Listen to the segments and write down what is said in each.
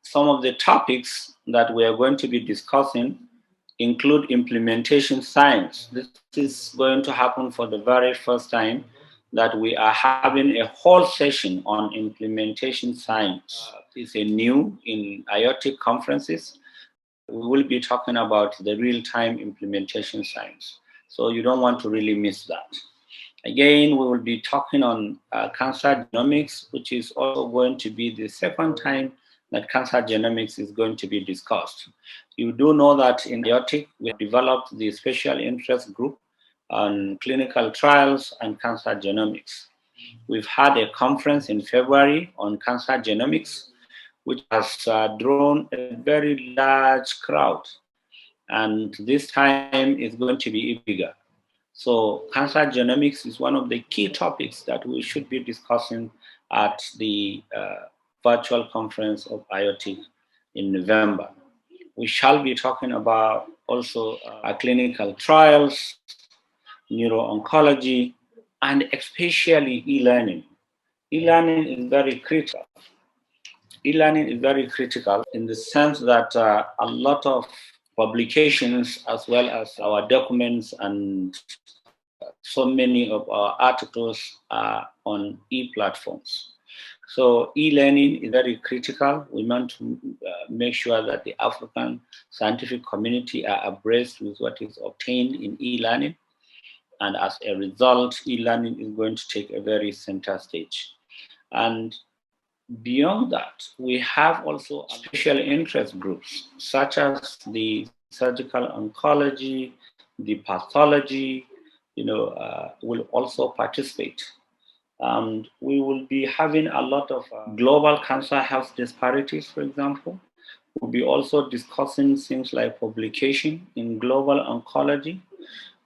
Some of the topics that we are going to be discussing include implementation science. This is going to happen for the very first time that we are having a whole session on implementation science. It's a new in AORTIC conferences. We will be talking about the real-time implementation science. So you don't want to really miss that. Again, we will be talking on cancer genomics, which is also going to be the second time that cancer genomics is going to be discussed. You do know that in AORTIC, we have developed the special interest group on clinical trials and cancer genomics. We've had a conference in February on cancer genomics, which has drawn a very large crowd. And this time is going to be bigger. So cancer genomics is one of the key topics that we should be discussing at the virtual conference of AORTIC in November. We shall be talking about also clinical trials, neuro-oncology, and especially e-learning. E-learning is very critical. E-learning is very critical in the sense that a lot of publications as well as our documents and so many of our articles are on e-platforms. So e-learning is very critical. We want to make sure that the African scientific community are abreast with what is obtained in e-learning. And as a result, e-learning is going to take a very center stage. And beyond that, we have also special interest groups, such as the surgical oncology, the pathology, will also participate. And we will be having a lot of global cancer health disparities, for example. We'll be also discussing things like publication in global oncology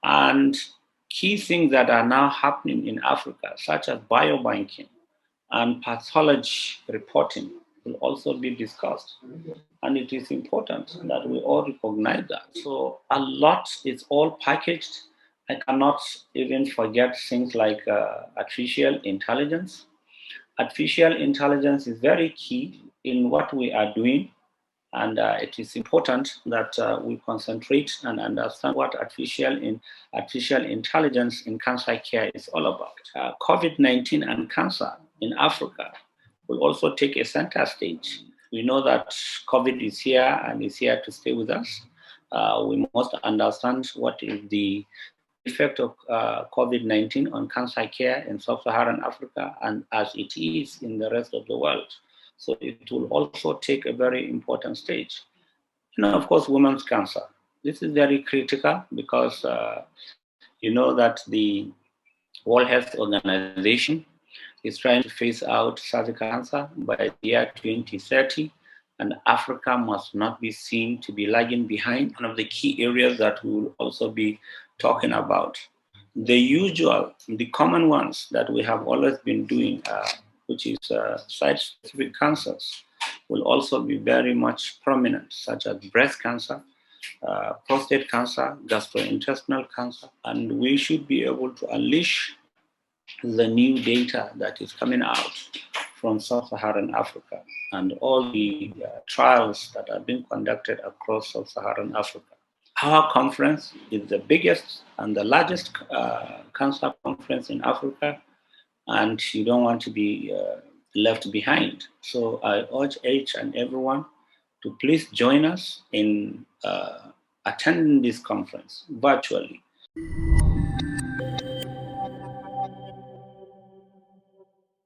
and key things that are now happening in Africa, such as biobanking and pathology reporting will also be discussed. And it is important that we all recognize that. So a lot is all packaged. I cannot even forget things like artificial intelligence. Artificial intelligence is very key in what we are doing. And it is important that we concentrate and understand what artificial intelligence in cancer care is all about. COVID-19 and cancer in Africa will also take a center stage. We know that COVID is here and is here to stay with us. We must understand what is the effect of COVID-19 on cancer care in sub-Saharan Africa and as it is in the rest of the world. So it will also take a very important stage. Of course, women's cancer. This is very critical because you know that the World Health Organization is trying to phase out cervical cancer by the year 2030, and Africa must not be seen to be lagging behind. One of the key areas that we will also be talking about. The common ones that we have always been doing, which is site-specific cancers, will also be very much prominent, such as breast cancer, prostate cancer, gastrointestinal cancer, and we should be able to unleash the new data that is coming out from sub-Saharan Africa and all the trials that are being conducted across sub-Saharan Africa. Our conference is the biggest and the largest cancer conference in Africa, and you don't want to be left behind. So I urge each and everyone to please join us in attending this conference virtually.